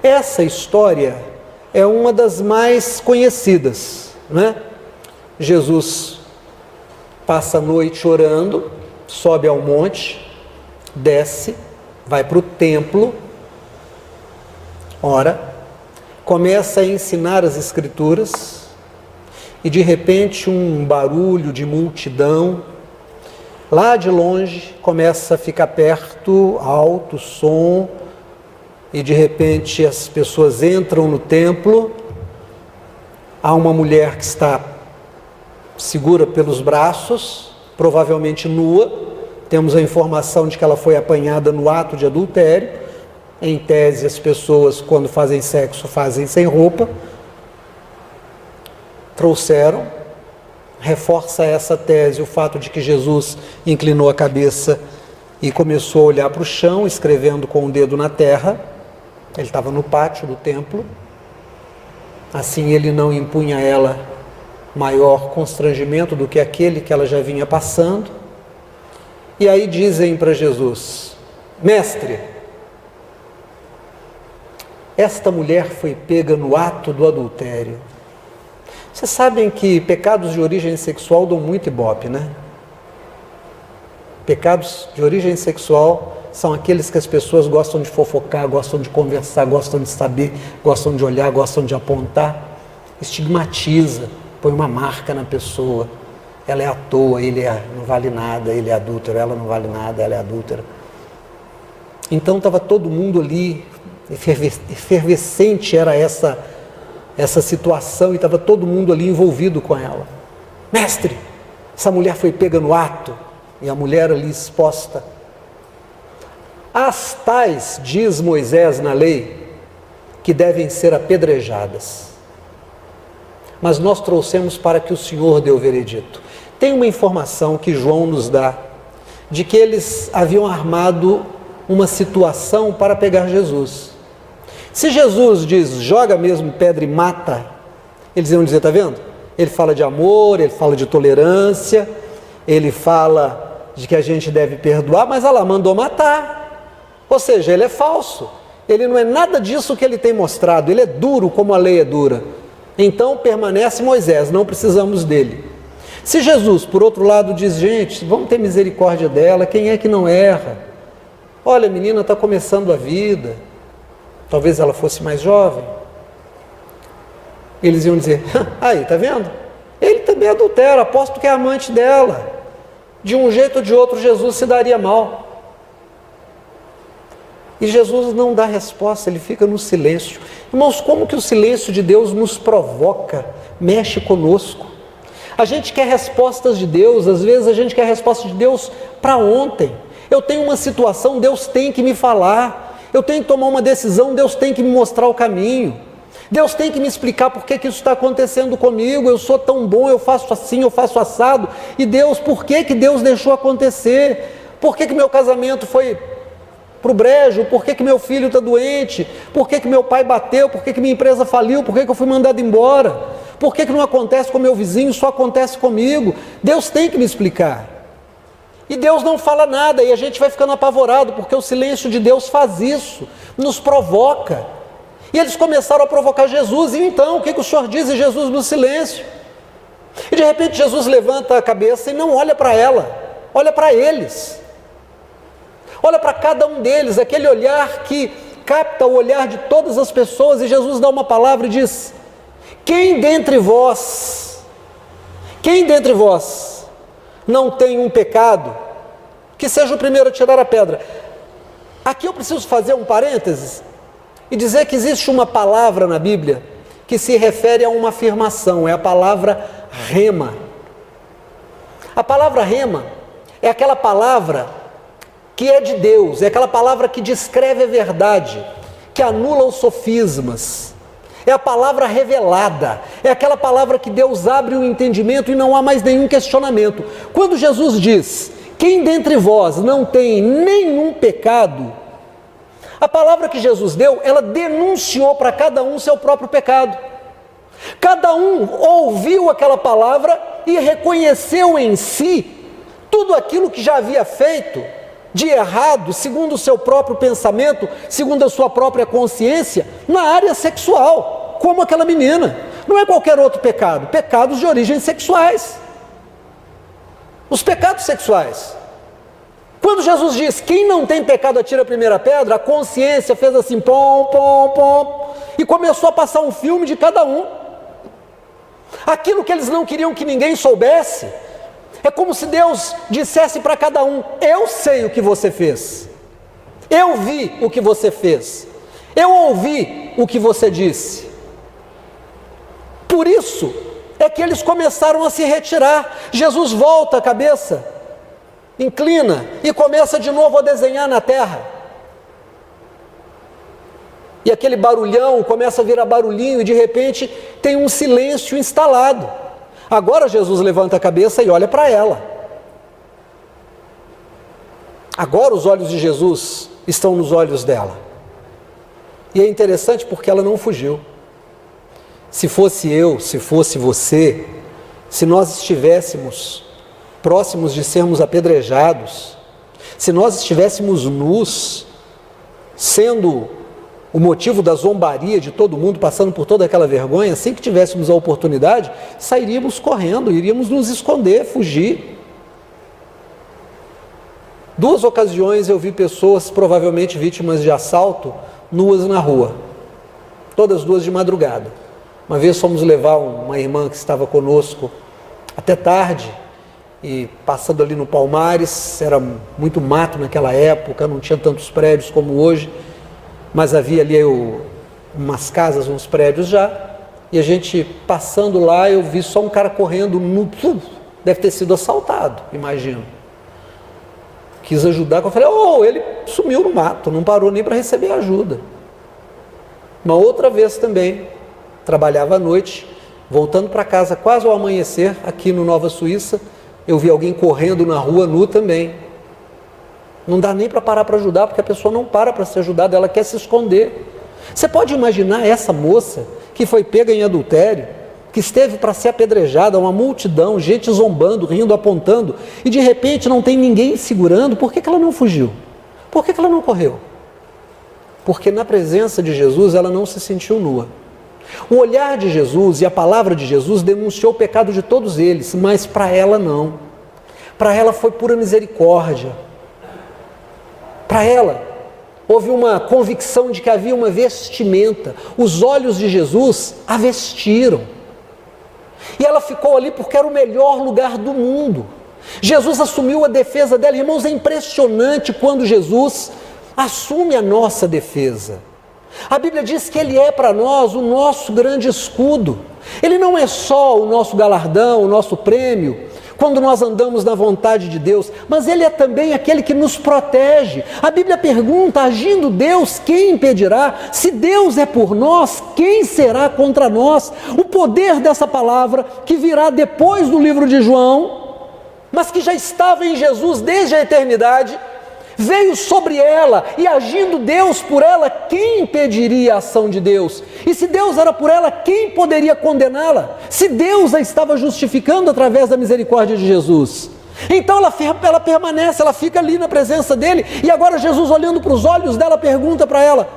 Essa história é uma das mais conhecidas, né? Jesus passa a noite orando, sobe ao monte, desce, vai para o templo, ora, começa a ensinar as Escrituras e de repente um barulho de multidão, lá de longe começa a ficar perto, alto som, e de repente as pessoas entram no templo, há uma mulher que está segura pelos braços, provavelmente nua, temos a informação de que ela foi apanhada no ato de adultério. Em tese, as pessoas, quando fazem sexo, fazem sem roupa. Trouxeram, reforça essa tese o fato de que Jesus inclinou a cabeça e começou a olhar para o chão, escrevendo com o dedo na terra. Ele estava no pátio do templo, assim ele não impunha a ela maior constrangimento do que aquele que ela já vinha passando. E aí dizem para Jesus: mestre, esta mulher foi pega no ato do adultério. Vocês sabem que pecados de origem sexual dão muito ibope, né? Pecados de origem sexual são aqueles que as pessoas gostam de fofocar, gostam de conversar, gostam de saber, gostam de olhar, gostam de apontar. Estigmatiza, põe uma marca na pessoa. Ela é à toa, não vale nada, ele é adúltero, ela não vale nada, ela é adúltera. Então estava todo mundo ali, efervescente era essa situação, e estava todo mundo ali envolvido com ela. Mestre, essa mulher foi pega no ato, e a mulher ali exposta. As tais, diz Moisés na lei, que devem ser apedrejadas. Mas nós trouxemos para que o Senhor dê o veredito. Tem uma informação que João nos dá, de que eles haviam armado uma situação para pegar Jesus. Se Jesus diz, joga mesmo pedra e mata, eles iam dizer, está vendo? Ele fala de amor, ele fala de tolerância, ele fala de que a gente deve perdoar, mas Allah mandou matar. Ou seja, ele é falso. Ele não é nada disso que ele tem mostrado, ele é duro como a lei é dura. Então permanece Moisés, não precisamos dele. Se Jesus, por outro lado, diz, gente, vamos ter misericórdia dela, quem é que não erra? Olha, a menina está começando a vida, talvez ela fosse mais jovem. Eles iam dizer, aí, está vendo? Ele também adultera, aposto que é amante dela. De um jeito ou de outro, Jesus se daria mal. E Jesus não dá resposta, ele fica no silêncio. Irmãos, como que o silêncio de Deus nos provoca, mexe conosco? A gente quer respostas de Deus, às vezes a gente quer respostas de Deus para ontem. Eu tenho uma situação, Deus tem que me falar. Eu tenho que tomar uma decisão, Deus tem que me mostrar o caminho. Deus tem que me explicar por que isso está acontecendo comigo. Eu sou tão bom, eu faço assim, eu faço assado. E Deus, por que Deus deixou acontecer? Por que meu casamento foi para o brejo? Por que meu filho está doente? Por que meu pai bateu? Por que minha empresa faliu? Por que eu fui mandado embora? Por que não acontece com meu vizinho, só acontece comigo? Deus tem que me explicar. E Deus não fala nada, e a gente vai ficando apavorado, porque o silêncio de Deus faz isso, nos provoca. E eles começaram a provocar Jesus, e então, o que o Senhor diz? E Jesus no silêncio. E de repente Jesus levanta a cabeça e não olha para ela, olha para eles. Olha para cada um deles, aquele olhar que capta o olhar de todas as pessoas, e Jesus dá uma palavra e diz, quem dentre vós não tem um pecado, que seja o primeiro a tirar a pedra. Aqui eu preciso fazer um parênteses e dizer que existe uma palavra na Bíblia que se refere a uma afirmação, é a palavra rema. A palavra rema é aquela palavra que é de Deus, é aquela palavra que descreve a verdade, que anula os sofismas. É a palavra revelada, é aquela palavra que Deus abre o entendimento e não há mais nenhum questionamento. Quando Jesus diz, quem dentre vós não tem nenhum pecado, a palavra que Jesus deu, ela denunciou para cada um seu próprio pecado. Cada um ouviu aquela palavra e reconheceu em si tudo aquilo que já havia feito de errado, segundo o seu próprio pensamento, segundo a sua própria consciência, na área sexual, como aquela menina. Não é qualquer outro pecado, pecados de origem sexuais. Os pecados sexuais. Quando Jesus diz, quem não tem pecado atira a primeira pedra, a consciência fez assim, pom, pom, pom, e começou a passar um filme de cada um. Aquilo que eles não queriam que ninguém soubesse, é como se Deus dissesse para cada um, eu sei o que você fez, eu vi o que você fez, eu ouvi o que você disse. Por isso é que eles começaram a se retirar. Jesus volta a cabeça, inclina e começa de novo a desenhar na terra. E aquele barulhão começa a virar barulhinho e de repente tem um silêncio instalado. Agora Jesus levanta a cabeça e olha para ela. Agora os olhos de Jesus estão nos olhos dela. E é interessante porque ela não fugiu. Se fosse eu, se fosse você, se nós estivéssemos próximos de sermos apedrejados, se nós estivéssemos nus, sendo o motivo da zombaria de todo mundo, passando por toda aquela vergonha, assim que tivéssemos a oportunidade, sairíamos correndo, iríamos nos esconder, fugir. 2 ocasiões eu vi pessoas, provavelmente vítimas de assalto, nuas na rua, todas 2 de madrugada. Uma vez fomos levar uma irmã que estava conosco até tarde, e passando ali no Palmares, era muito mato naquela época, não tinha tantos prédios como hoje, mas havia ali umas casas, uns prédios já, e a gente passando lá, eu vi só um cara correndo, deve ter sido assaltado, imagino. Quis ajudar, eu falei, ele sumiu no mato, não parou nem para receber ajuda. Uma outra vez também, trabalhava à noite, voltando para casa quase ao amanhecer, aqui no Nova Suíça, eu vi alguém correndo na rua nu também. Não dá nem para parar para ajudar, porque a pessoa não para ser ajudada, ela quer se esconder. Você pode imaginar essa moça que foi pega em adultério, que esteve para ser apedrejada, uma multidão, gente zombando, rindo, apontando, e de repente não tem ninguém segurando, por que ela não fugiu? Por que ela não correu? Porque na presença de Jesus ela não se sentiu nua. O olhar de Jesus e a palavra de Jesus denunciou o pecado de todos eles, mas para ela não. Para ela foi pura misericórdia. Para ela houve uma convicção de que havia uma vestimenta. Os olhos de Jesus a vestiram. E ela ficou ali porque era o melhor lugar do mundo. Jesus assumiu a defesa dela. Irmãos, é impressionante quando Jesus assume a nossa defesa. A Bíblia diz que Ele é para nós o nosso grande escudo. Ele não é só o nosso galardão, o nosso prêmio, quando nós andamos na vontade de Deus, mas Ele é também aquele que nos protege. A Bíblia pergunta, agindo Deus, quem impedirá? Se Deus é por nós, quem será contra nós? O poder dessa palavra, que virá depois do livro de João, mas que já estava em Jesus desde a eternidade, veio sobre ela, e agindo Deus por ela, quem impediria a ação de Deus? E se Deus era por ela, quem poderia condená-la? Se Deus a estava justificando através da misericórdia de Jesus. Então ela permanece, ela fica ali na presença dele, e agora Jesus, olhando para os olhos dela, pergunta para ela,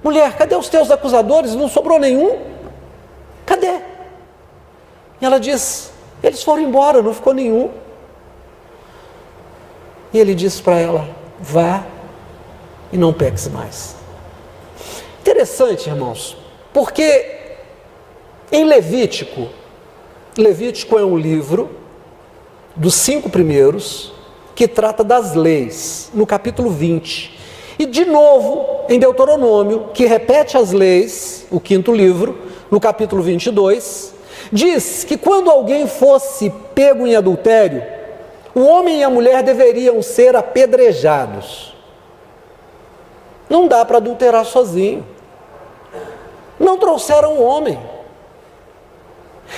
mulher, cadê os teus acusadores? Não sobrou nenhum? Cadê? E ela diz, eles foram embora, não ficou nenhum. E ele disse para ela, vá e não peques mais. Interessante, irmãos, porque em Levítico é um livro dos 5 primeiros, que trata das leis, no capítulo 20. E de novo, em Deuteronômio, que repete as leis, o 5º livro, no capítulo 22, diz que quando alguém fosse pego em adultério, o homem e a mulher deveriam ser apedrejados. Não dá para adulterar sozinho. Não trouxeram o homem.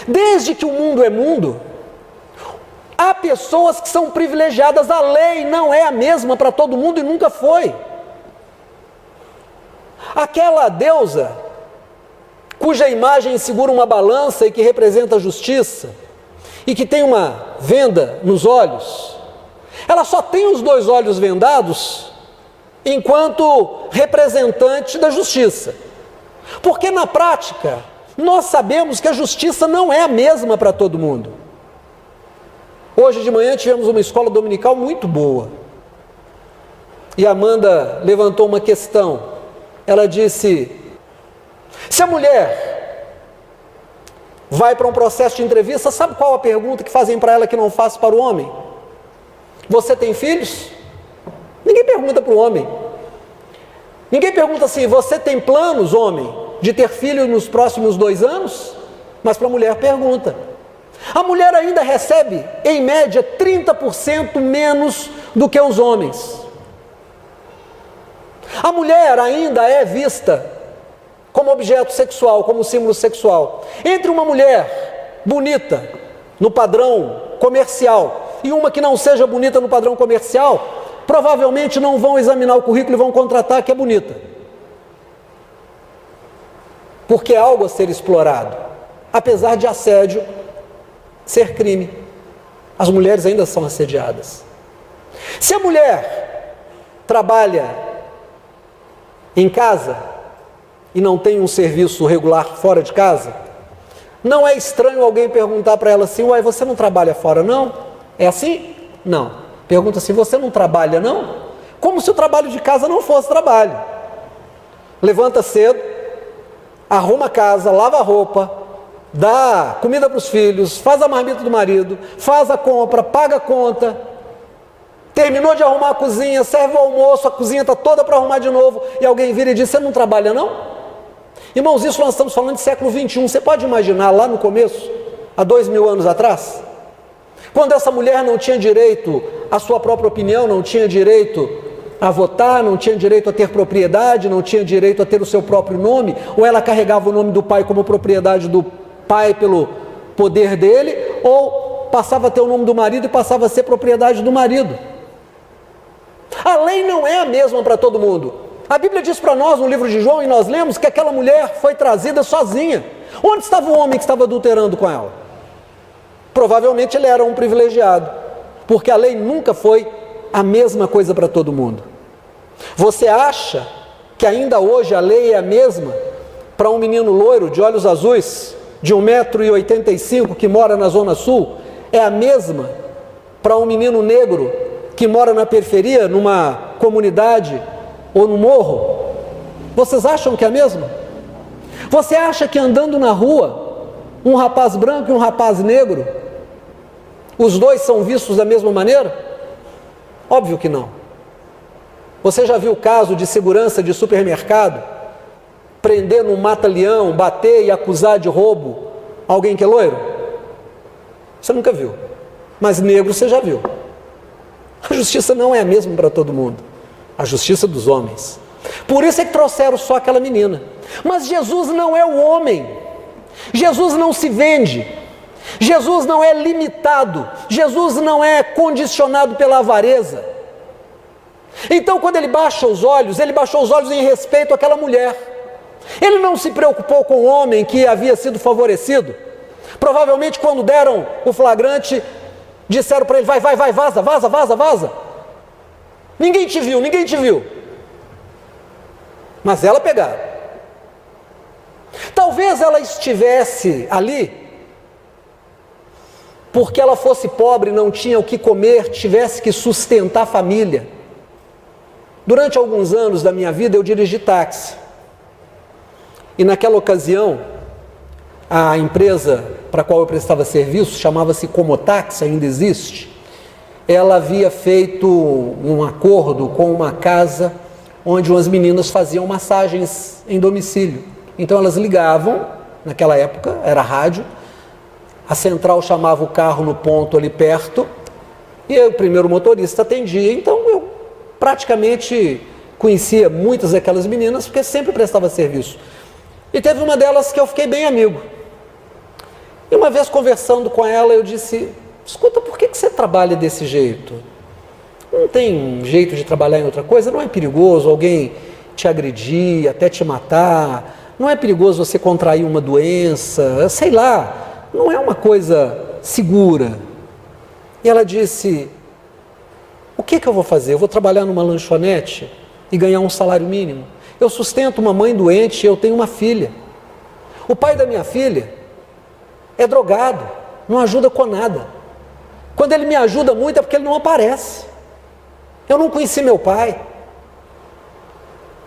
Desde que o mundo é mundo, há pessoas que são privilegiadas. A lei não é a mesma para todo mundo e nunca foi. Aquela deusa, cuja imagem segura uma balança e que representa a justiça, e que tem uma venda nos olhos, ela só tem os dois olhos vendados enquanto representante da justiça. Porque na prática, nós sabemos que a justiça não é a mesma para todo mundo. Hoje de manhã tivemos uma escola dominical muito boa. E a Amanda levantou uma questão. Ela disse: se a mulher vai para um processo de entrevista, sabe qual a pergunta que fazem para ela que não faz para o homem? Você tem filhos? Ninguém pergunta para o homem. Ninguém pergunta assim: você tem planos, homem, de ter filho nos próximos 2 anos? Mas para a mulher pergunta. A mulher ainda recebe, em média, 30% menos do que os homens. A mulher ainda é vista como objeto sexual, como símbolo sexual. Entre uma mulher bonita, no padrão comercial, e uma que não seja bonita no padrão comercial, provavelmente não vão examinar o currículo e vão contratar a que é bonita. Porque é algo a ser explorado. Apesar de assédio ser crime, as mulheres ainda são assediadas. Se a mulher trabalha em casa e não tem um serviço regular fora de casa, não é estranho alguém perguntar para ela assim: uai, você não trabalha fora não? É assim? Não. Pergunta assim: você não trabalha não? Como se o trabalho de casa não fosse trabalho. Levanta cedo, arruma a casa, lava a roupa, dá comida para os filhos, faz a marmita do marido, faz a compra, paga a conta, terminou de arrumar a cozinha, serve o almoço, a cozinha está toda para arrumar de novo, e alguém vira e diz: você não trabalha não? Irmãos, isso nós estamos falando de século 21, você pode imaginar lá no começo, há 2000 anos atrás, quando essa mulher não tinha direito à sua própria opinião, não tinha direito a votar, não tinha direito a ter propriedade, não tinha direito a ter o seu próprio nome, ou ela carregava o nome do pai como propriedade do pai pelo poder dele, ou passava a ter o nome do marido e passava a ser propriedade do marido. A lei não é a mesma para todo mundo. A Bíblia diz para nós no livro de João, e nós lemos, que aquela mulher foi trazida sozinha. Onde estava o homem que estava adulterando com ela? Provavelmente ele era um privilegiado, porque a lei nunca foi a mesma coisa para todo mundo. Você acha que ainda hoje a lei é a mesma para um menino loiro de olhos azuis, de 1,85 m, que mora na Zona Sul? É a mesma para um menino negro que mora na periferia, numa comunidade ou no morro? Vocês acham que é a mesma? Você acha que andando na rua, um rapaz branco e um rapaz negro, os dois são vistos da mesma maneira? Óbvio que não. Você já viu o caso de segurança de supermercado prender num mata-leão, bater e acusar de roubo alguém que é loiro? Você nunca viu. Mas negro você já viu. A justiça não é a mesma para todo mundo. A justiça dos homens. Por isso é que trouxeram só aquela menina. Mas Jesus não é o homem. Jesus não se vende. Jesus não é limitado. Jesus não é condicionado pela avareza. Então, quando ele baixou os olhos em respeito àquela mulher. Ele não se preocupou com o homem que havia sido favorecido. Provavelmente, quando deram o flagrante, disseram para ele: vai, vaza. Ninguém te viu. Mas ela pegaram. Talvez ela estivesse ali porque ela fosse pobre, não tinha o que comer, tivesse que sustentar a família. Durante alguns anos da minha vida eu dirigi táxi. E naquela ocasião, a empresa para a qual eu prestava serviço, chamava-se Comotaxi, ainda existe. Ela havia feito um acordo com uma casa onde umas meninas faziam massagens em domicílio. Então elas ligavam, naquela época era rádio, a central chamava o carro no ponto ali perto, e o primeiro motorista atendia. Então eu praticamente conhecia muitas daquelas meninas, porque sempre prestava serviço. E teve uma delas que eu fiquei bem amigo. E uma vez conversando com ela, eu disse: escuta, por que você trabalha desse jeito? Não tem jeito de trabalhar em outra coisa? Não é perigoso alguém te agredir, até te matar? Não é perigoso você contrair uma doença? Sei lá, não é uma coisa segura. E ela disse: O que eu vou fazer? Eu vou trabalhar numa lanchonete e ganhar um salário mínimo? Eu sustento uma mãe doente e eu tenho uma filha. O pai da minha filha é drogado, não ajuda com nada. Quando ele me ajuda muito é porque ele não aparece. Eu não conheci meu pai.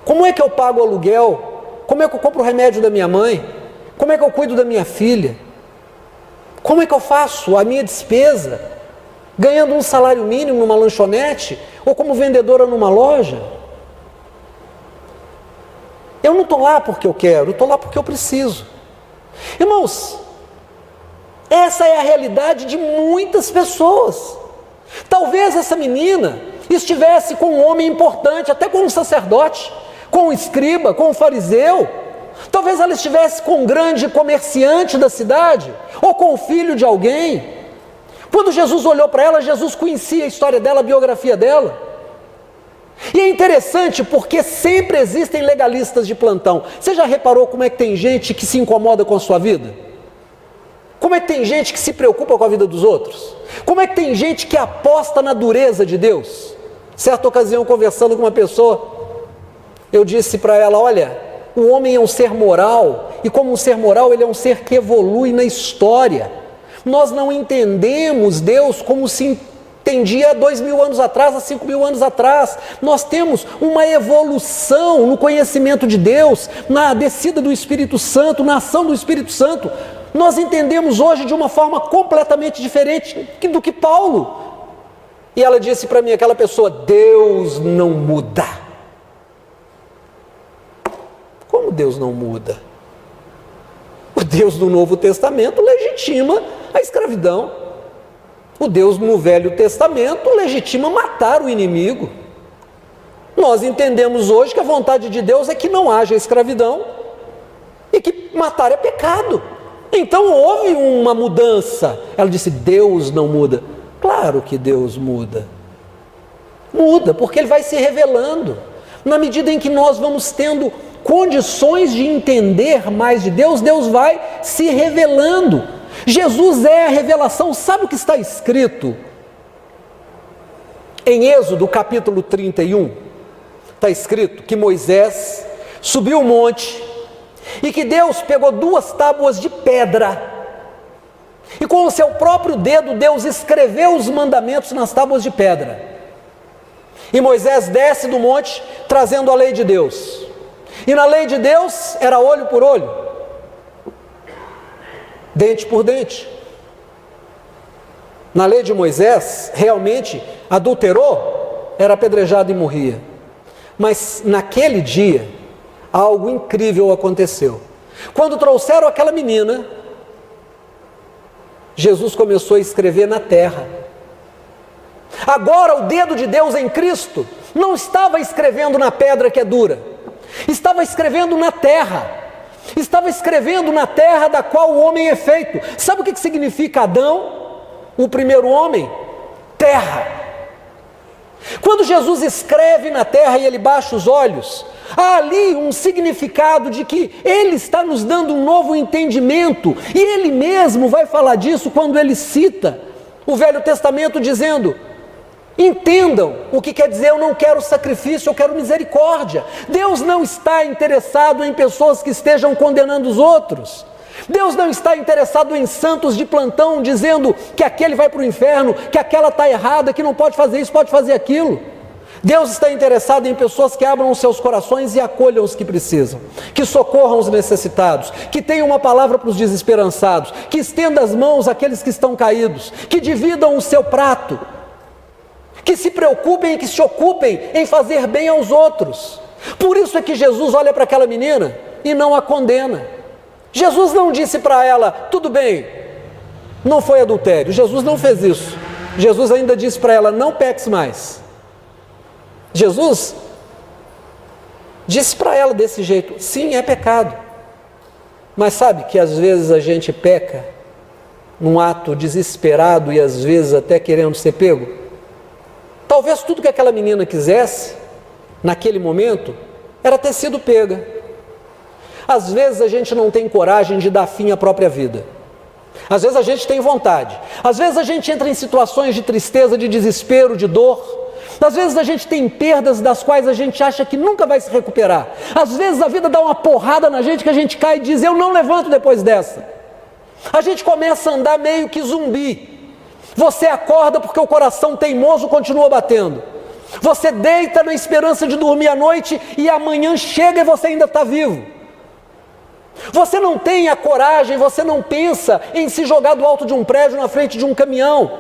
Como é que eu pago o aluguel? Como é que eu compro o remédio da minha mãe? Como é que eu cuido da minha filha? Como é que eu faço a minha despesa? Ganhando um salário mínimo numa lanchonete ou como vendedora numa loja? Eu não estou lá porque eu quero, eu estou lá porque eu preciso. Irmãos, essa é a realidade de muitas pessoas. Talvez essa menina estivesse com um homem importante, até com um sacerdote, com um escriba, com um fariseu. Talvez ela estivesse com um grande comerciante da cidade, ou com o filho de alguém. Quando Jesus olhou para ela, Jesus conhecia a história dela, a biografia dela. E é interessante porque sempre existem legalistas de plantão. Você já reparou como é que tem gente que se incomoda com a sua vida? Como é que tem gente que se preocupa com a vida dos outros? Como é que tem gente que aposta na dureza de Deus? Certa ocasião, conversando com uma pessoa, eu disse para ela, olha, o homem é um ser moral, e como um ser moral, ele é um ser que evolui na história. Nós não entendemos Deus como se entendia há 2000 anos atrás, há 5000 anos atrás. Nós temos uma evolução no conhecimento de Deus, na descida do Espírito Santo, na ação do Espírito Santo. Nós entendemos hoje de uma forma completamente diferente do que Paulo. E ela disse para mim, aquela pessoa, Deus não muda. Como Deus não muda? O Deus do Novo Testamento legitima a escravidão. O Deus no Velho Testamento legitima matar o inimigo. Nós entendemos hoje que a vontade de Deus é que não haja escravidão e que matar é pecado. Então houve uma mudança. Ela disse, Deus não muda. Claro que Deus muda. Muda, porque Ele vai se revelando. Na medida em que nós vamos tendo condições de entender mais de Deus, Deus vai se revelando. Jesus é a revelação. Sabe o que está escrito em Êxodo capítulo 31? Está escrito que Moisés subiu o monte e que Deus pegou 2 tábuas de pedra e com o seu próprio dedo Deus escreveu os mandamentos nas tábuas de pedra. E Moisés desce do monte trazendo a lei de Deus. E na lei de Deus era olho por olho, dente por dente. Na lei de Moisés, realmente, adulterou, era apedrejado e morria. Mas naquele dia, algo incrível aconteceu. Quando trouxeram aquela menina, Jesus começou a escrever na terra. Agora o dedo de Deus em Cristo não estava escrevendo na pedra que é dura, estava escrevendo na terra. Estava escrevendo na terra da qual o homem é feito. Sabe o que significa Adão, o primeiro homem? Terra. Quando Jesus escreve na terra e ele baixa os olhos, há ali um significado de que Ele está nos dando um novo entendimento. E Ele mesmo vai falar disso quando Ele cita o Velho Testamento dizendo, entendam o que quer dizer eu não quero sacrifício, eu quero misericórdia. Deus não está interessado em pessoas que estejam condenando os outros. Deus não está interessado em santos de plantão dizendo que aquele vai para o inferno, que aquela está errada, que não pode fazer isso, pode fazer aquilo. Deus está interessado em pessoas que abram os seus corações e acolham os que precisam, que socorram os necessitados, que tenham uma palavra para os desesperançados, que estendam as mãos àqueles que estão caídos, que dividam o seu prato, que se preocupem e que se ocupem em fazer bem aos outros. Por isso é que Jesus olha para aquela menina e não a condena. Jesus não disse para ela, tudo bem, não foi adultério. Jesus não fez isso. Jesus ainda disse para ela, não peques mais. Jesus disse para ela desse jeito, sim, é pecado. Mas sabe que às vezes a gente peca num ato desesperado e às vezes até querendo ser pego? Talvez tudo que aquela menina quisesse, naquele momento, era ter sido pega. Às vezes a gente não tem coragem de dar fim à própria vida. Às vezes a gente tem vontade. Às vezes a gente entra em situações de tristeza, de desespero, de dor. Às vezes a gente tem perdas das quais a gente acha que nunca vai se recuperar. Às vezes a vida dá uma porrada na gente que a gente cai e diz: eu não levanto depois dessa. A gente começa a andar meio que zumbi. Você acorda porque o coração teimoso continua batendo. Você deita na esperança de dormir à noite e amanhã chega e você ainda está vivo. Você não tem a coragem, você não pensa em se jogar do alto de um prédio na frente de um caminhão.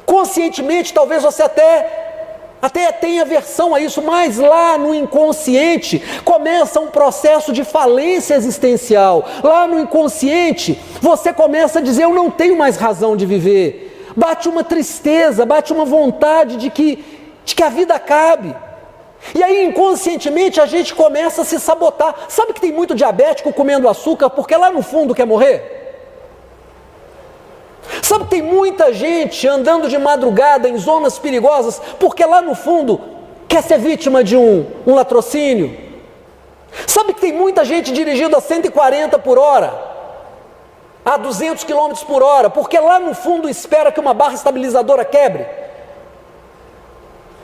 Conscientemente, talvez você até tenha aversão a isso, mas lá no inconsciente começa um processo de falência existencial. Lá no inconsciente, você começa a dizer: eu não tenho mais razão de viver. Bate uma tristeza, bate uma vontade de que a vida acabe. E aí, inconscientemente, a gente começa a se sabotar. Sabe que tem muito diabético comendo açúcar porque lá no fundo quer morrer? Sabe que tem muita gente andando de madrugada em zonas perigosas porque lá no fundo quer ser vítima de um latrocínio? Sabe que tem muita gente dirigindo a 140 por hora, a 200 km por hora, porque lá no fundo espera que uma barra estabilizadora quebre?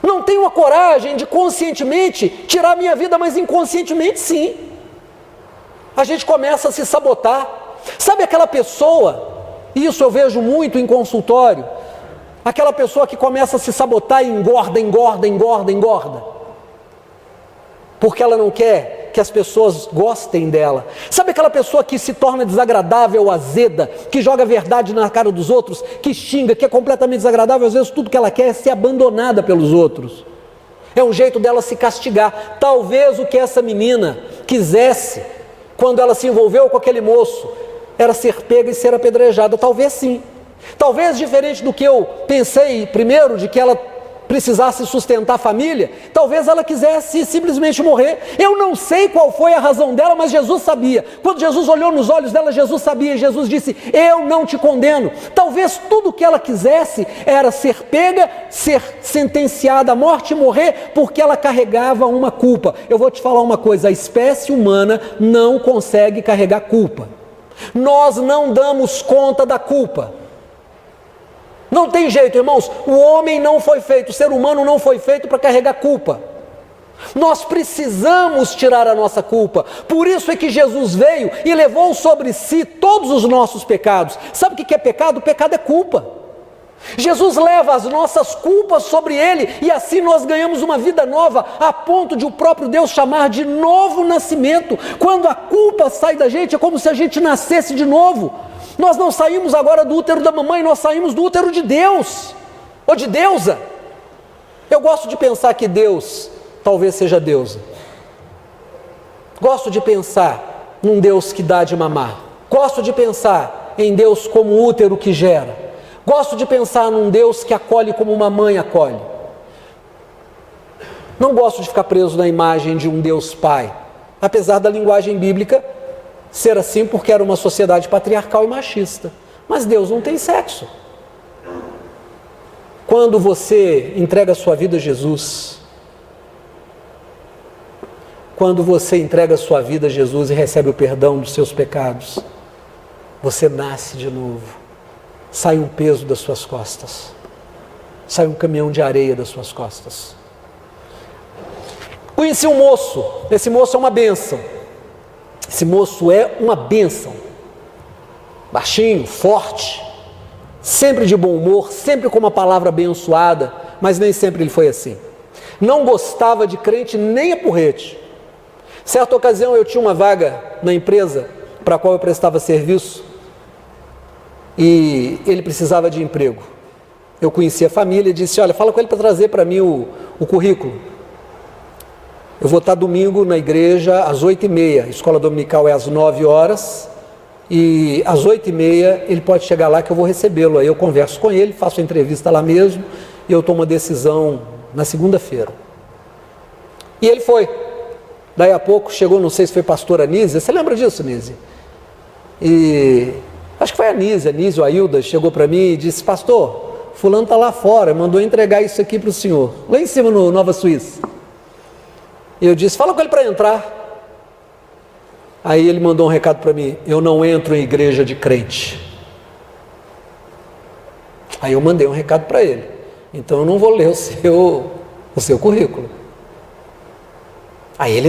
Não tenho a coragem de conscientemente tirar a minha vida, mas inconscientemente sim. A gente começa a se sabotar. Sabe aquela pessoa, isso eu vejo muito em consultório, aquela pessoa que começa a se sabotar e engorda, porque ela não quer que as pessoas gostem dela. Sabe aquela pessoa que se torna desagradável, azeda, que joga a verdade na cara dos outros, que xinga, que é completamente desagradável? Às vezes tudo que ela quer é ser abandonada pelos outros. É um jeito dela se castigar. Talvez o que essa menina quisesse, quando ela se envolveu com aquele moço, era ser pega e ser apedrejada. Talvez sim. Talvez diferente do que eu pensei primeiro, de que ela precisasse sustentar a família, talvez ela quisesse simplesmente morrer. Eu não sei qual foi a razão dela, mas Jesus sabia. Quando Jesus olhou nos olhos dela, Jesus sabia, e Jesus disse: eu não te condeno. Talvez tudo o que ela quisesse era ser pega, ser sentenciada à morte e morrer, porque ela carregava uma culpa. Eu vou te falar uma coisa: a espécie humana não consegue carregar culpa. Nós não damos conta da culpa. Não tem jeito, irmãos. O homem não foi feito, o ser humano não foi feito para carregar culpa. Nós precisamos tirar a nossa culpa. Por isso é que Jesus veio e levou sobre si todos os nossos pecados. Sabe o que é pecado? O pecado é culpa. Jesus leva as nossas culpas sobre ele, e assim nós ganhamos uma vida nova, a ponto de o próprio Deus chamar de novo nascimento. Quando a culpa sai da gente, é como se a gente nascesse de novo. Nós não saímos agora do útero da mamãe, nós saímos do útero de Deus, ou de deusa. Eu gosto de pensar que Deus talvez seja deusa. Gosto de pensar num Deus que dá de mamar. Gosto de pensar em Deus como útero que gera. Gosto de pensar num Deus que acolhe como uma mãe acolhe. Não gosto de ficar preso na imagem de um Deus Pai, apesar da linguagem bíblica ser assim, porque era uma sociedade patriarcal e machista. Mas Deus não tem sexo. Quando você entrega a sua vida a Jesus, quando você entrega a sua vida a Jesus e recebe o perdão dos seus pecados, você nasce de novo. Sai um peso das suas costas, sai um caminhão de areia das suas costas. Conheci um moço, esse moço é uma bênção. Esse moço é uma bênção, baixinho, forte, sempre de bom humor, sempre com uma palavra abençoada, mas nem sempre ele foi assim. Não gostava de crente nem a porrete. Certa ocasião eu tinha uma vaga na empresa para a qual eu prestava serviço e ele precisava de emprego. Eu conhecia a família e disse: olha, fala com ele para trazer para mim o currículo. Eu vou estar domingo na igreja às 8h30, a escola dominical é às 9 horas, e às 8h30 ele pode chegar lá que eu vou recebê-lo. Aí eu converso com ele, faço a entrevista lá mesmo, e eu tomo uma decisão na segunda-feira. E ele foi. Daí a pouco chegou, não sei se foi pastora Anísia, você lembra disso, Anísia? E acho que foi a Anísia ou a Hilda, chegou para mim e disse: pastor, fulano está lá fora, mandou entregar isso aqui para o senhor, lá em cima no Nova Suíça. E eu disse: fala com ele para entrar. Aí ele mandou um recado para mim: eu não entro em igreja de crente. Aí eu mandei um recado para ele: então eu não vou ler o seu currículo. Aí ele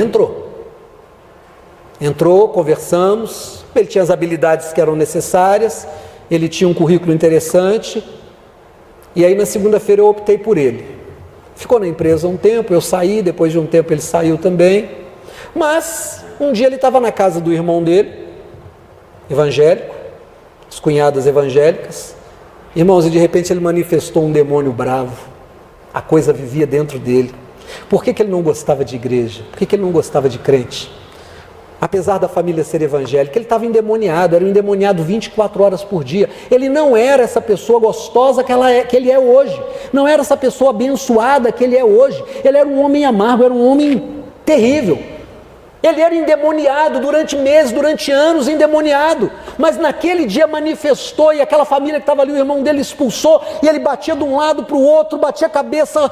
entrou, conversamos, ele tinha as habilidades que eram necessárias, ele tinha um currículo interessante, e aí na segunda-feira eu optei por ele. Ficou na empresa um tempo, eu saí, depois de um tempo ele saiu também, mas um dia ele estava na casa do irmão dele, evangélico, as cunhadas evangélicas, irmãos, e de repente ele manifestou um demônio bravo, a coisa vivia dentro dele. Por que ele não gostava de igreja? Por que ele não gostava de crente? Apesar da família ser evangélica, ele estava endemoniado, era um endemoniado 24 horas por dia. Ele não era essa pessoa gostosa que ele é hoje, não era essa pessoa abençoada que ele é hoje. Ele era um homem amargo, era um homem terrível. Ele era endemoniado durante meses, durante anos, endemoniado. Mas naquele dia manifestou, e aquela família que estava ali, o irmão dele expulsou, e ele batia de um lado para o outro, batia a cabeça,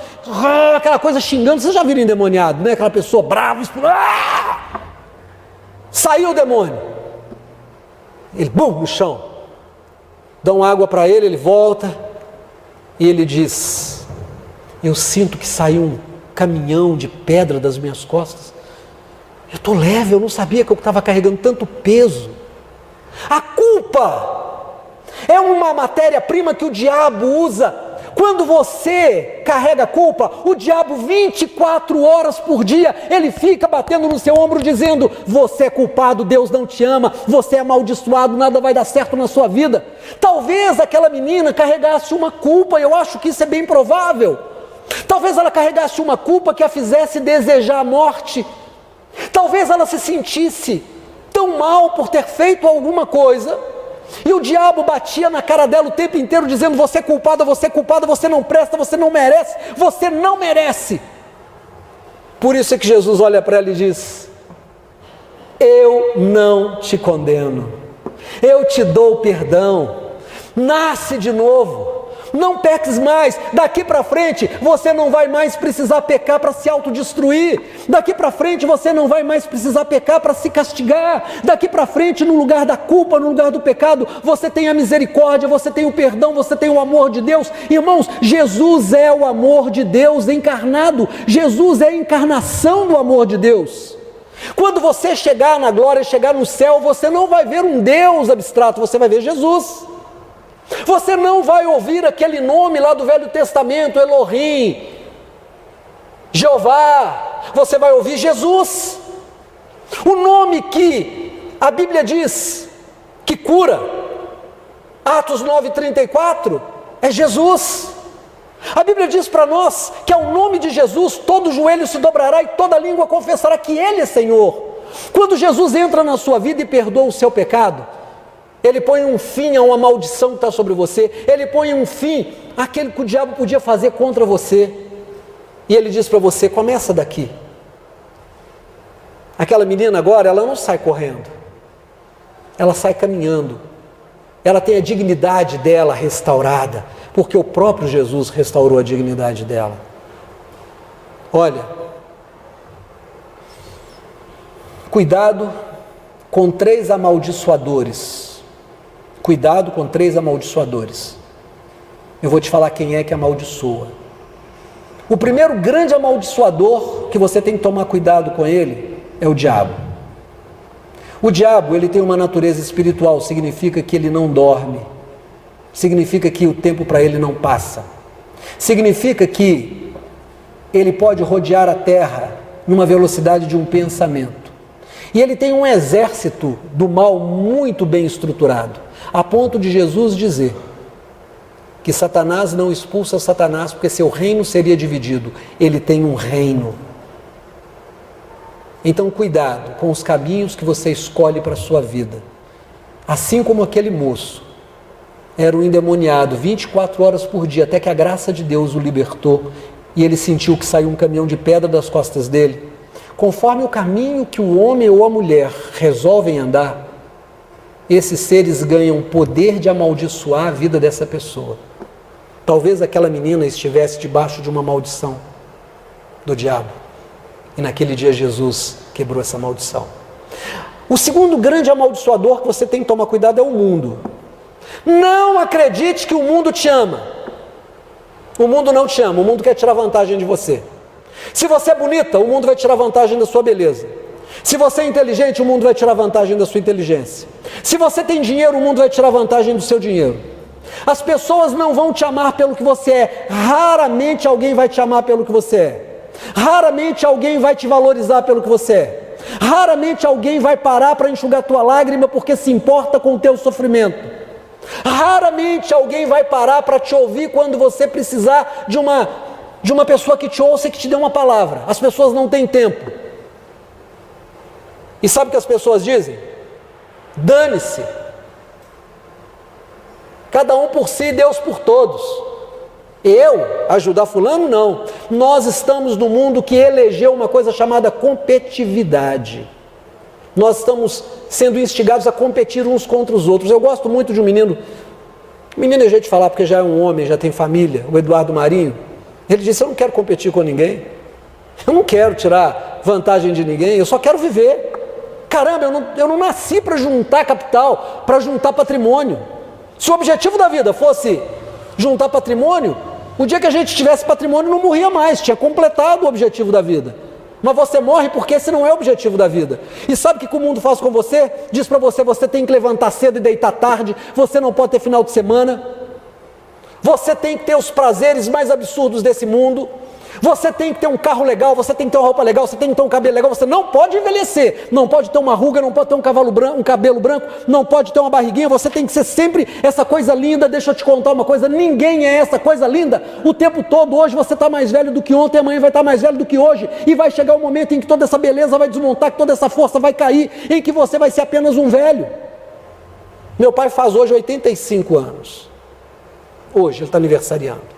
aquela coisa xingando. Vocês já viram endemoniado, né? Aquela pessoa brava, saiu o demônio. Ele, bum, no chão. Dão água para ele, ele volta, e ele diz: eu sinto que saiu um caminhão de pedra das minhas costas. Eu estou leve, eu não sabia que eu estava carregando tanto peso. A culpa é uma matéria-prima que o diabo usa. Quando você carrega a culpa, o diabo 24 horas por dia, ele fica batendo no seu ombro dizendo: você é culpado, Deus não te ama, você é amaldiçoado, nada vai dar certo na sua vida. Talvez aquela menina carregasse uma culpa, eu acho que isso é bem provável. Talvez ela carregasse uma culpa que a fizesse desejar a morte. Talvez ela se sentisse tão mal por ter feito alguma coisa, e o diabo batia na cara dela o tempo inteiro dizendo: você é culpada, você não presta, você não merece, você não merece. Por isso é que Jesus olha para ela e diz: eu não te condeno, eu te dou perdão, nasce de novo, não peques mais. Daqui para frente você não vai mais precisar pecar para se autodestruir. Daqui para frente você não vai mais precisar pecar para se castigar. Daqui para frente, no lugar da culpa, no lugar do pecado, você tem a misericórdia, você tem o perdão, você tem o amor de Deus. Irmãos, Jesus é o amor de Deus encarnado. Jesus é a encarnação do amor de Deus. Quando você chegar na glória, chegar no céu, você não vai ver um Deus abstrato, você vai ver Jesus. Você não vai ouvir aquele nome lá do Velho Testamento, Elohim, Jeová. Você vai ouvir Jesus. O nome que a Bíblia diz que cura, Atos 9:34, é Jesus. A Bíblia diz para nós que ao nome de Jesus todo joelho se dobrará e toda língua confessará que Ele é Senhor. Quando Jesus entra na sua vida e perdoa o seu pecado, Ele põe um fim a uma maldição que está sobre você. Ele põe um fim àquele que o diabo podia fazer contra você. E Ele diz para você: começa daqui. Aquela menina agora, ela não sai correndo, ela sai caminhando. Ela tem a dignidade dela restaurada, porque o próprio Jesus restaurou a dignidade dela. Olha, cuidado com 3 amaldiçoadores. Cuidado com 3 amaldiçoadores. Eu vou te falar quem é que amaldiçoa. O primeiro grande amaldiçoador que você tem que tomar cuidado com ele é o diabo. O diabo, ele tem uma natureza espiritual, significa que ele não dorme, significa que o tempo para ele não passa, significa que ele pode rodear a terra numa velocidade de um pensamento. E ele tem um exército do mal muito bem estruturado, a ponto de Jesus dizer que Satanás não expulsa Satanás porque seu reino seria dividido. Ele tem um reino. Então cuidado com os caminhos que você escolhe para a sua vida. Assim como aquele moço era um endemoniado 24 horas por dia, até que a graça de Deus o libertou e ele sentiu que saiu um caminhão de pedra das costas dele. Conforme o caminho que o homem ou a mulher resolvem andar, esses seres ganham poder de amaldiçoar a vida dessa pessoa. Talvez aquela menina estivesse debaixo de uma maldição do diabo. E naquele dia Jesus quebrou essa maldição. O segundo grande amaldiçoador que você tem que tomar cuidado é o mundo. Não acredite que o mundo te ama. O mundo não te ama, o mundo quer tirar vantagem de você. Se você é bonita, o mundo vai tirar vantagem da sua beleza. Se você é inteligente, o mundo vai tirar vantagem da sua inteligência. Se você tem dinheiro, o mundo vai tirar vantagem do seu dinheiro. As pessoas não vão te amar pelo que você é. Raramente alguém vai te amar pelo que você é. Raramente alguém vai te valorizar pelo que você é. Raramente alguém vai parar para enxugar tua lágrima porque se importa com o teu sofrimento. Raramente alguém vai parar para te ouvir quando você precisar de uma pessoa que te ouça e que te dê uma palavra. As pessoas não têm tempo. E sabe o que as pessoas dizem? Dane-se. Cada um por si, Deus por todos. Eu ajudar fulano? Não. Nós estamos no mundo que elegeu uma coisa chamada competitividade. Nós estamos sendo instigados a competir uns contra os outros. Eu gosto muito de um menino é jeito de falar porque já é um homem, já tem família, o Eduardo Marinho. Ele disse: eu não quero competir com ninguém, eu não quero tirar vantagem de ninguém, eu só quero viver. Caramba, eu não nasci para juntar capital, para juntar patrimônio. Se o objetivo da vida fosse juntar patrimônio, o dia que a gente tivesse patrimônio não morria mais, tinha completado o objetivo da vida. Mas você morre porque esse não é o objetivo da vida. E sabe o que o mundo faz com você? Diz para você: você tem que levantar cedo e deitar tarde, você não pode ter final de semana, você tem que ter os prazeres mais absurdos desse mundo, você tem que ter um carro legal, você tem que ter uma roupa legal, você tem que ter um cabelo legal, você não pode envelhecer, não pode ter uma ruga, não pode ter um cabelo branco, não pode ter uma barriguinha, você tem que ser sempre essa coisa linda. Deixa eu te contar uma coisa: ninguém é essa coisa linda o tempo todo. Hoje você está mais velho do que ontem, amanhã vai estar mais velho do que hoje, e vai chegar um momento em que toda essa beleza vai desmontar, que toda essa força vai cair, em que você vai ser apenas um velho. Meu pai faz hoje 85 anos, hoje ele está aniversariando.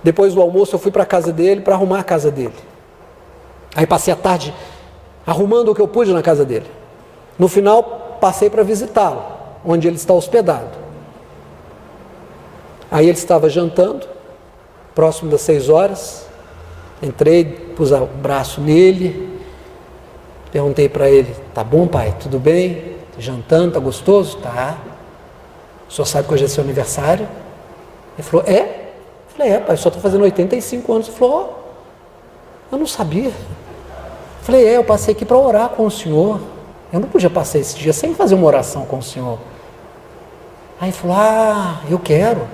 Depois do almoço eu fui para a casa dele, para arrumar a casa dele. Aí passei a tarde arrumando o que eu pude na casa dele. No final passei para visitá-lo, onde ele está hospedado. Aí ele estava jantando, próximo das 6 horas. Entrei, pus o braço nele, perguntei para ele: tá bom, pai? Tudo bem? Jantando, tá gostoso? Tá. O senhor sabe que hoje é seu aniversário? Ele falou: é? Eu falei: é, pai, só estou fazendo 85 anos. Ele falou: eu não sabia. Eu falei: eu passei aqui para orar com o senhor. Eu não podia passar esse dia sem fazer uma oração com o senhor. Aí ele falou: eu quero.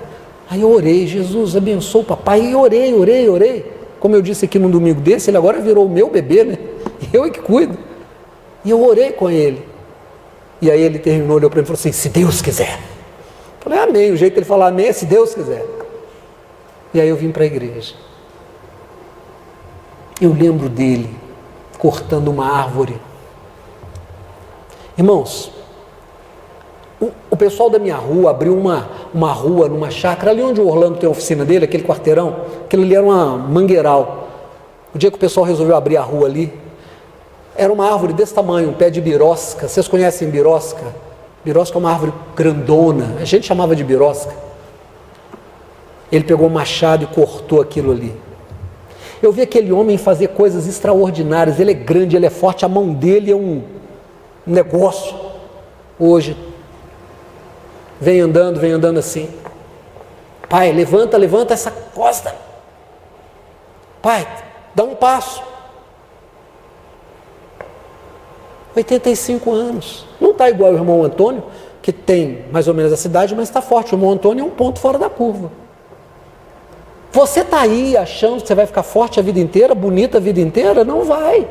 Aí eu orei: Jesus, abençoa o papai. E orei. Como eu disse aqui num domingo desse, ele agora virou o meu bebê, né? Eu é que cuido. E eu orei com ele. E aí ele terminou, olhou para mim e falou assim: se Deus quiser. Eu falei: amém. O jeito de ele falar amém é se Deus quiser. E aí eu vim para a igreja. Eu lembro dele cortando uma árvore. Irmãos, o pessoal da minha rua abriu uma rua numa chácara, ali onde o Orlando tem a oficina dele, aquele quarteirão, aquilo ali era uma mangueiral. O dia que o pessoal resolveu abrir a rua ali, era uma árvore desse tamanho, um pé de birosca. Vocês conhecem birosca? Birosca é uma árvore grandona, a gente chamava de birosca. Ele pegou um machado e cortou aquilo ali. Eu vi aquele homem fazer coisas extraordinárias. Ele é grande, ele é forte, a mão dele é um negócio. Hoje, vem andando assim: pai, levanta essa costa. Pai, dá um passo. 85 anos. Não está igual o irmão Antônio, que tem mais ou menos a idade, mas está forte. O irmão Antônio é um ponto fora da curva. Você está aí achando que você vai ficar forte a vida inteira, bonita a vida inteira? Não vai.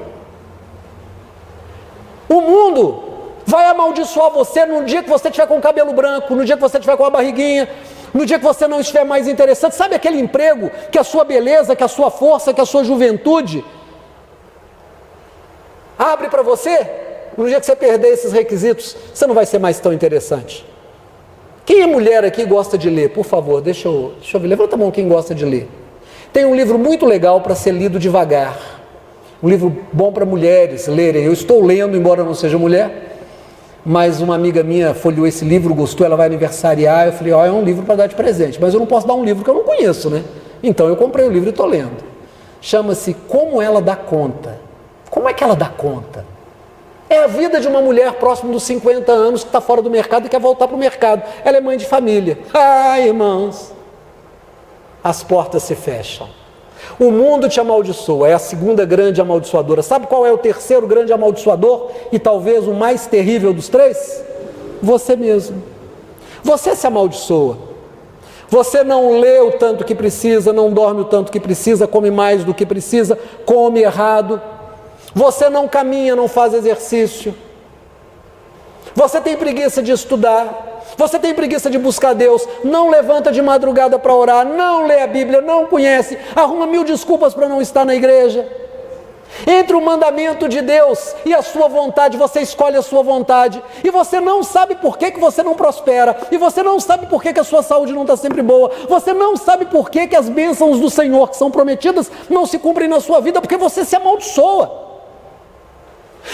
O mundo vai amaldiçoar você no dia que você estiver com o cabelo branco, no dia que você estiver com a barriguinha, no dia que você não estiver mais interessante. Sabe aquele emprego que a sua beleza, que a sua força, que a sua juventude abre para você? No dia que você perder esses requisitos, você não vai ser mais tão interessante. Quem é mulher aqui e gosta de ler? Por favor, deixa eu ver. Levanta a mão quem gosta de ler. Tem um livro muito legal para ser lido devagar. Um livro bom para mulheres lerem. Eu estou lendo, embora não seja mulher, mas uma amiga minha folheou esse livro, gostou, ela vai aniversariar. Eu falei: é um livro para dar de presente, mas eu não posso dar um livro que eu não conheço, né? Então eu comprei o livro e estou lendo. Chama-se Como Ela Dá Conta. Como é que ela dá conta? É a vida de uma mulher próximo dos 50 anos que está fora do mercado e quer voltar para o mercado. Ela é mãe de família. Irmãos, as portas se fecham. O mundo te amaldiçoa, é a segunda grande amaldiçoadora. Sabe qual é o terceiro grande amaldiçoador e talvez o mais terrível dos três? Você mesmo. Você se amaldiçoa. Você não lê o tanto que precisa, não dorme o tanto que precisa, come mais do que precisa, come errado. Você não caminha, não faz exercício. Você tem preguiça de estudar. Você tem preguiça de buscar Deus, não levanta de madrugada para orar, não lê a Bíblia, não conhece, arruma 1000 desculpas para não estar na igreja. Entre o mandamento de Deus e a sua vontade, você escolhe a sua vontade, e você não sabe por que você não prospera, e você não sabe por que a sua saúde não está sempre boa, você não sabe por que as bênçãos do Senhor que são prometidas não se cumprem na sua vida, porque você se amaldiçoa.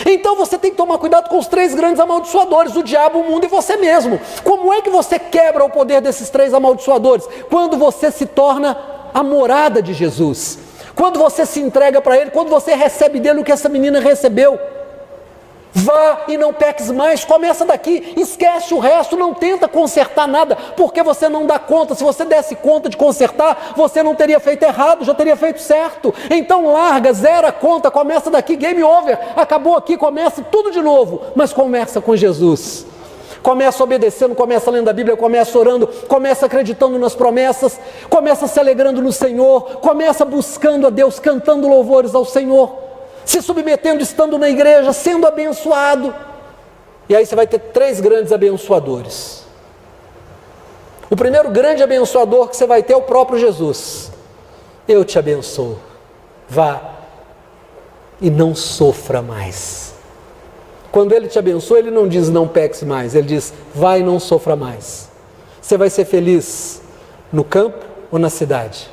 Então você tem que tomar cuidado com os três grandes amaldiçoadores, o diabo, o mundo e você mesmo. Como é que você quebra o poder desses três amaldiçoadores? Quando você se torna a morada de Jesus, quando você se entrega para Ele, quando você recebe dele o que essa menina recebeu. Vá e não peques mais, começa daqui, esquece o resto, não tenta consertar nada, porque você não dá conta. Se você desse conta de consertar, você não teria feito errado, já teria feito certo. Então larga, zera a conta, começa daqui, game over, acabou aqui, começa tudo de novo, mas começa com Jesus. Começa obedecendo, começa lendo a Bíblia, começa orando, começa acreditando nas promessas, começa se alegrando no Senhor, começa buscando a Deus, cantando louvores ao Senhor, se submetendo, estando na igreja, sendo abençoado. E aí você vai ter três grandes abençoadores. O primeiro grande abençoador que você vai ter é o próprio Jesus. Eu te abençoo. Vá e não sofra mais. Quando Ele te abençoa, Ele não diz não peques mais, Ele diz vai e não sofra mais. Você vai ser feliz no campo ou na cidade?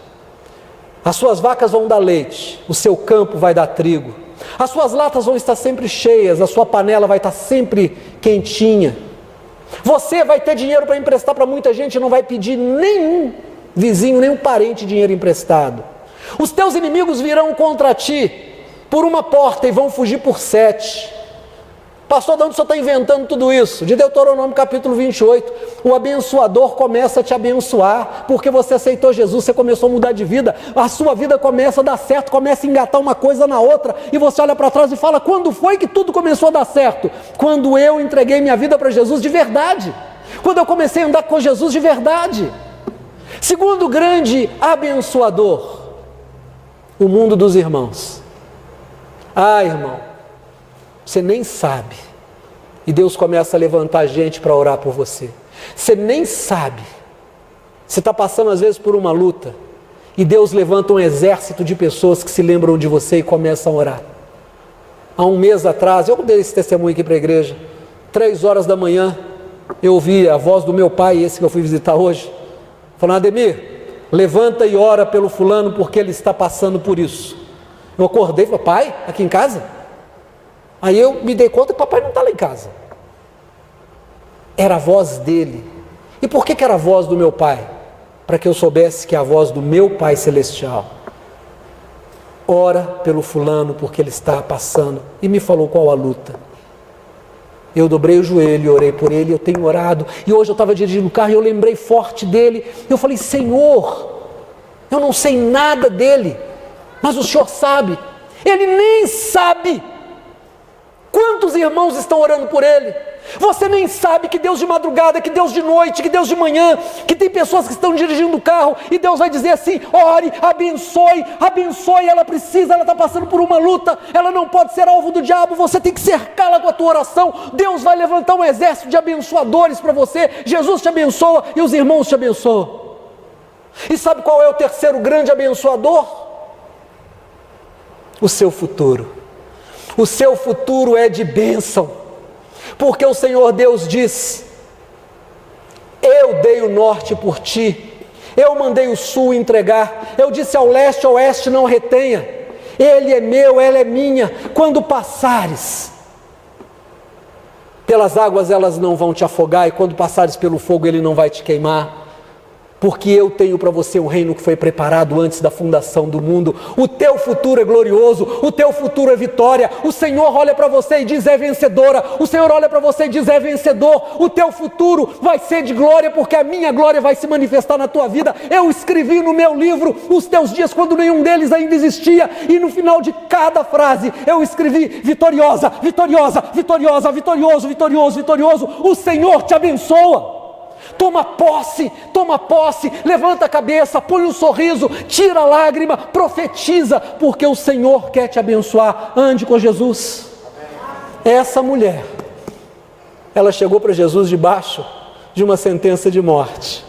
As suas vacas vão dar leite, o seu campo vai dar trigo, as suas latas vão estar sempre cheias, a sua panela vai estar sempre quentinha. Você vai ter dinheiro para emprestar para muita gente e não vai pedir nenhum vizinho, nenhum parente dinheiro emprestado. Os teus inimigos virão contra ti por uma porta e vão fugir por 7. Pastor, de onde o senhor está inventando tudo isso? De Deuteronômio capítulo 28, o abençoador começa a te abençoar, porque você aceitou Jesus, você começou a mudar de vida, a sua vida começa a dar certo, começa a engatar uma coisa na outra, e você olha para trás e fala, quando foi que tudo começou a dar certo? Quando eu entreguei minha vida para Jesus de verdade, quando eu comecei a andar com Jesus de verdade. Segundo grande abençoador, o mundo dos irmãos. Ah, irmão, você nem sabe, e Deus começa a levantar gente para orar por você. Você nem sabe, você está passando às vezes por uma luta, e Deus levanta um exército de pessoas que se lembram de você e começam a orar. Há um mês atrás, eu dei esse testemunho aqui para a igreja, 3 horas da manhã, eu ouvi a voz do meu pai, esse que eu fui visitar hoje, falando, Ademir, levanta e ora pelo fulano, porque ele está passando por isso. Eu acordei e falei, pai, aqui em casa? Aí eu me dei conta que papai não está lá em casa. Era a voz dele. E por que era a voz do meu pai? Para que eu soubesse que é a voz do meu Pai Celestial. Ora pelo fulano porque ele está passando. E me falou qual a luta. Eu dobrei o joelho e orei por ele, eu tenho orado. E hoje eu estava dirigindo o carro e eu lembrei forte dele. Eu falei, Senhor, eu não sei nada dele, mas o Senhor sabe. Ele nem sabe quantos irmãos estão orando por ele. Você nem sabe que Deus de madrugada, que Deus de noite, que Deus de manhã, que tem pessoas que estão dirigindo o carro e Deus vai dizer assim, ore, abençoe, abençoe, ela precisa, ela está passando por uma luta, ela não pode ser alvo do diabo, você tem que cercá-la com a tua oração. Deus vai levantar um exército de abençoadores para você. Jesus te abençoa e os irmãos te abençoam. E sabe qual é o terceiro grande abençoador? O seu futuro. O seu futuro é de bênção, porque o Senhor Deus diz, eu dei o norte por ti, eu mandei o sul entregar, eu disse ao leste, ao oeste não retenha, ele é meu, ela é minha, quando passares pelas águas elas não vão te afogar, e quando passares pelo fogo ele não vai te queimar. porque eu tenho para você um reino que foi preparado antes da fundação do mundo. O teu futuro é glorioso, o teu futuro é vitória. O Senhor olha para você e diz: é vencedora. O Senhor olha para você e diz: é vencedor. O teu futuro vai ser de glória, porque a minha glória vai se manifestar na tua vida. Eu escrevi no meu livro os teus dias quando nenhum deles ainda existia, e no final de cada frase eu escrevi: vitoriosa, vitoriosa, vitoriosa, vitorioso, vitorioso, vitorioso. O Senhor te abençoa. Toma posse, levanta a cabeça, põe um sorriso, tira a lágrima, profetiza, porque o Senhor quer te abençoar. Ande com Jesus. Essa mulher, ela chegou para Jesus debaixo de uma sentença de morte,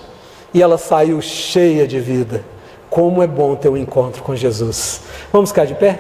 e ela saiu cheia de vida. Como é bom ter um encontro com Jesus. Vamos ficar de pé?